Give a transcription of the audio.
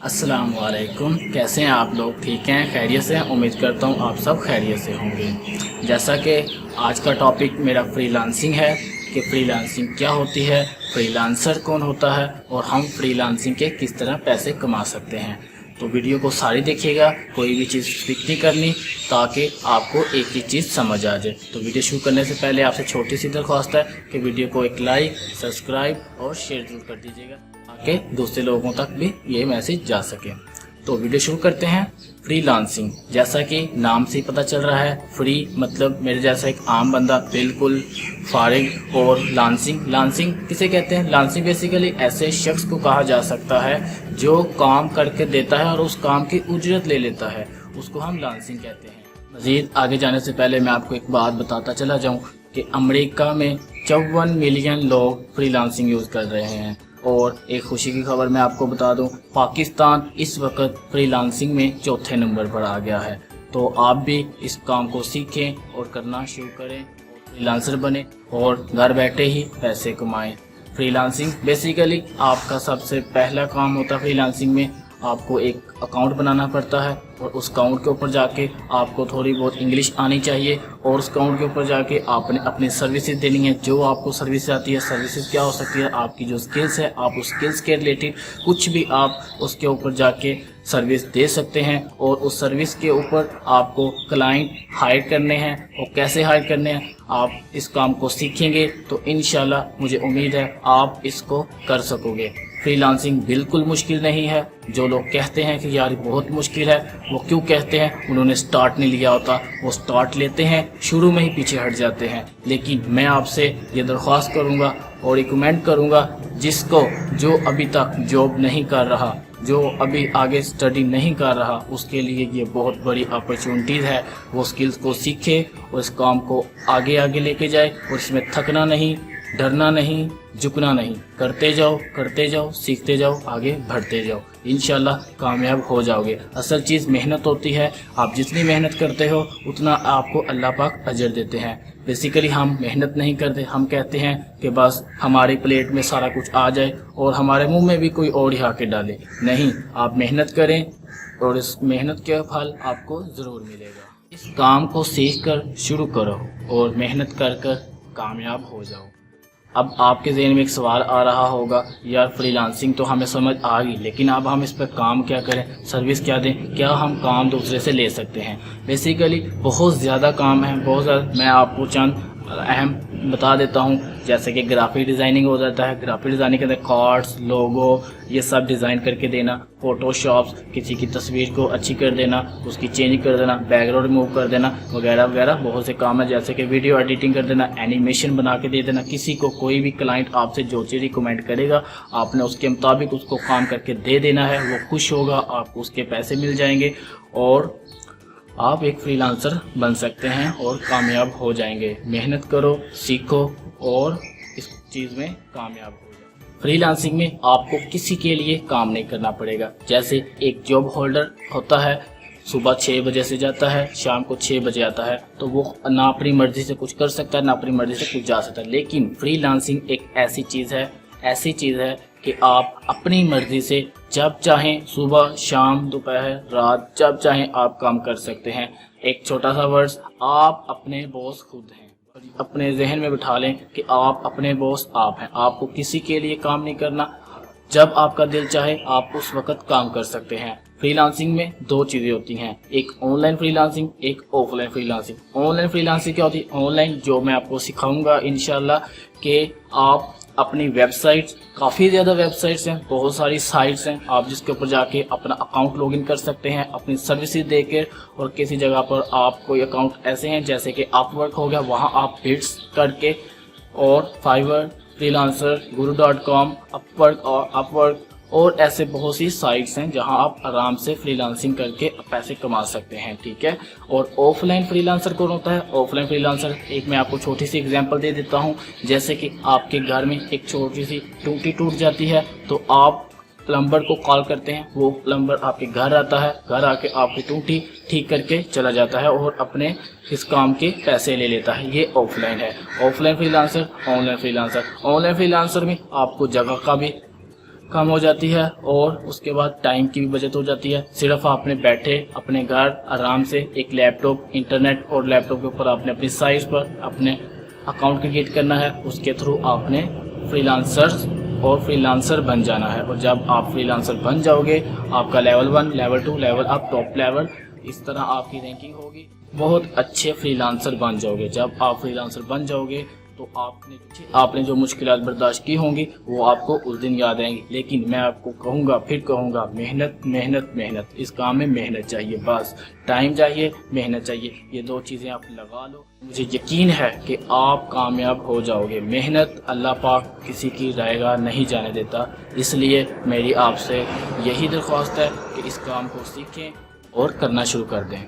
अस्सलाम वालेकुम। कैसे हैं आप लोग? ठीक हैं, खैरियत से हैं? उम्मीद करता हूँ आप सब खैरियत से होंगे। जैसा कि आज का टॉपिक मेरा फ्रीलांसिंग है कि फ्रीलांसिंग क्या होती है, फ्रीलांसर कौन होता है और हम फ्रीलांसिंग के किस तरह पैसे कमा सकते हैं। तो वीडियो को सारी देखिएगा, कोई भी चीज़ स्किप नहीं करनी ताकि आपको एक ही चीज़ समझ आ जाए। तो वीडियो शुरू करने से पहले आपसे छोटी सी दरख्वास्त है कि वीडियो को एक लाइक, सब्सक्राइब और शेयर जरूर कर दीजिएगा ताकि दूसरे लोगों तक भी ये मैसेज जा सके। तो वीडियो शुरू करते हैं। फ्रीलांसिंग, जैसा कि नाम से ही पता चल रहा है, फ्री मतलब मेरे जैसा एक आम बंदा बिल्कुल फारिग, और लांसिंग किसे कहते हैं? लांसिंग बेसिकली ऐसे शख्स को कहा जा सकता है जो काम करके देता है और उस काम की उजरत ले लेता है, उसको हम लांसिंग कहते हैं। मज़ीद आगे जाने से पहले मैं आपको एक बात बताता चला जाऊँ कि अमेरिका में 54 मिलियन लोग फ्रीलांसिंग यूज़ कर रहे हैं। और एक खुशी की खबर मैं आपको बता दूं, पाकिस्तान इस वक्त फ्रीलांसिंग में चौथे नंबर पर आ गया है। तो आप भी इस काम को सीखें और करना शुरू करें और फ्रीलांसर बने और घर बैठे ही पैसे कमाएं। फ्रीलांसिंग बेसिकली आपका सबसे पहला काम होता है। फ्रीलांसिंग में आपको एक अकाउंट बनाना पड़ता है और उस अकाउंट के ऊपर जाके आपको थोड़ी बहुत इंग्लिश आनी चाहिए और उस अकाउंट के ऊपर जाके आपने अपनी सर्विसेज देनी है। जो आपको सर्विस आती है, सर्विसेज क्या हो सकती है, आपकी जो स्किल्स है, आप उस स्किल्स के रिलेटेड कुछ भी आप उसके ऊपर जाके सर्विस दे सकते हैं। और उस सर्विस के ऊपर आपको क्लाइंट हायर करने हैं और कैसे हायर करने हैं आप इस काम को सीखेंगे तो इंशाल्लाह मुझे उम्मीद है आप इसको कर सकोगे। फ्रीलांसिंग बिल्कुल मुश्किल नहीं है। जो लोग कहते हैं कि यार बहुत मुश्किल है, वो क्यों कहते हैं? उन्होंने स्टार्ट नहीं लिया होता। वो स्टार्ट लेते हैं, शुरू में ही पीछे हट जाते हैं। लेकिन मैं आपसे ये दरख्वास्त करूँगा और रिकमेंड करूँगा, जिसको जो अभी तक जॉब नहीं कर रहा, जो अभी आगे स्टडी नहीं कर रहा, उसके लिए ये बहुत बड़ी अपॉर्चुनिटीज़ है। वो स्किल्स को सीखे और इस काम को आगे आगे लेके जाए और इसमें थकना नहीं, डरना नहीं, झुकना नहीं, करते जाओ, सीखते जाओ, आगे बढ़ते जाओ, इंशाल्लाह कामयाब हो जाओगे। असल चीज़ मेहनत होती है। आप जितनी मेहनत करते हो उतना आपको अल्लाह पाक अजर देते हैं। बेसिकली हम मेहनत नहीं करते, हम कहते हैं कि बस हमारी प्लेट में सारा कुछ आ जाए और हमारे मुंह में भी कोई और ही आके डाले। नहीं, आप मेहनत करें और इस मेहनत का फल आपको ज़रूर मिलेगा। इस काम को सीख कर शुरू करो और मेहनत कर कर कामयाब हो जाओ। अब आपके ज़हन में एक सवाल आ रहा होगा, यार फ्रीलांसिंग तो हमें समझ आ गई, लेकिन अब हम इस पर काम क्या करें, सर्विस क्या दें, क्या हम काम दूसरे से ले सकते हैं? बेसिकली बहुत ज़्यादा काम है, बहुत ज़्यादा। मैं आपको चंद अहम बता देता हूँ, जैसे कि ग्राफिक डिज़ाइनिंग हो जाता है। ग्राफिक डिज़ाइनिंग के अंदर कार्ड्स, लोगो, ये सब डिज़ाइन करके देना, फोटोशॉप्स, किसी की तस्वीर को अच्छी कर देना, उसकी चेंज कर देना, बैकग्राउंड रिमूव कर देना, वगैरह वगैरह बहुत से काम है। जैसे कि वीडियो एडिटिंग कर देना, एनिमेशन बना के दे देना। किसी को कोई भी क्लाइंट आपसे जो चीज़ रिकमेंड करेगा, आपने उसके मुताबिक उसको काम करके दे देना है। वो खुश होगा, आपको उसके पैसे मिल जाएंगे और आप एक फ्रीलांसर बन सकते हैं और कामयाब हो जाएंगे। मेहनत करो, सीखो और इस चीज़ में कामयाब हो जाओ। फ्रीलांसिंग में आपको किसी के लिए काम नहीं करना पड़ेगा। जैसे एक जॉब होल्डर होता है, सुबह 6 बजे से जाता है, शाम को 6 बजे आता है, तो वो ना अपनी मर्जी से कुछ कर सकता है, ना अपनी मर्जी से कुछ जा सकता है। लेकिन फ्रीलांसिंग एक ऐसी चीज़ है कि आप अपनी मर्जी से जब चाहें, सुबह, शाम, दोपहर, रात, जब चाहें आप काम कर सकते हैं। एक छोटा सा वर्ड्स, आप अपने बॉस खुद हैं। अपने जहन में बिठा लें कि आप अपने बॉस आप हैं। आपको किसी के लिए काम नहीं करना। जब आपका दिल चाहे आप उस वक्त काम कर सकते हैं। फ्रीलांसिंग में 2 चीज़ें होती हैं, एक ऑनलाइन फ्रीलांसिंग, एक ऑफलाइन फ्रीलांसिंग। ऑनलाइन फ्रीलांसिंग क्या होती है? ऑनलाइन जो मैं आपको सिखाऊंगा इंशाल्लाह कि आप अपनी वेबसाइट्स, काफ़ी ज़्यादा वेबसाइट्स हैं, बहुत सारी साइट्स हैं, आप जिसके ऊपर जाके अपना अकाउंट लॉगिन कर सकते हैं अपनी सर्विसेज देकर। और किसी जगह पर आप कोई अकाउंट ऐसे हैं जैसे कि अपवर्क हो गया, वहाँ आप बिड्स करके, और फाइवर, फ्रीलांसर, guru.com, अपवर्क और ऐसे बहुत सी साइट्स हैं जहां आप आराम से फ्रीलांसिंग करके पैसे कमा सकते हैं। ठीक है। और ऑफलाइन फ्रीलांसर कौन होता है? ऑफलाइन फ्रीलांसर, एक मैं आपको छोटी सी एग्जांपल दे देता हूं। जैसे कि आपके घर में एक छोटी सी टूटी टूट जाती है तो आप प्लम्बर को कॉल करते हैं, वो प्लम्बर आपके घर आता है, घर आके आपकी टूटी ठीक करके चला जाता है और अपने इस काम के पैसे ले लेता है। ये ऑफलाइन है। Offline freelancer, online freelancer. Online freelancer में आपको जगह का भी کم ہو جاتی ہے اور اس کے بعد ٹائم کی بھی بچت ہو جاتی ہے۔ صرف آپ نے بیٹھے اپنے گھر آرام سے ایک لیپ ٹاپ، انٹرنیٹ اور لیپ ٹاپ کے اوپر آپ نے اپنی سائز پر اپنے اکاؤنٹ کریٹ کرنا ہے، اس کے تھرو آپ نے فری لانسر بن جانا ہے۔ اور جب آپ فری لانسر بن جاؤ گے، آپ کا level 1، level 2، level up, top level, اس طرح آپ کی رینکنگ ہوگی، بہت اچھے فری لانسر بن جاؤ گے۔ جب آپ فری لانسر بن جاؤ گے تو آپ نے جو مشکلات برداشت کی ہوں گی وہ آپ کو اس دن یاد آئیں گی۔ لیکن میں آپ کو پھر کہوں گا، محنت محنت محنت، اس کام میں محنت چاہیے، بس ٹائم چاہیے، محنت چاہیے، یہ دو چیزیں آپ لگا لو، مجھے یقین ہے کہ آپ کامیاب ہو جاؤ گے۔ محنت اللہ پاک کسی کی رائے گاہ نہیں جانے دیتا، اس لیے میری آپ سے یہی درخواست ہے کہ اس کام کو سیکھیں اور کرنا شروع کر دیں۔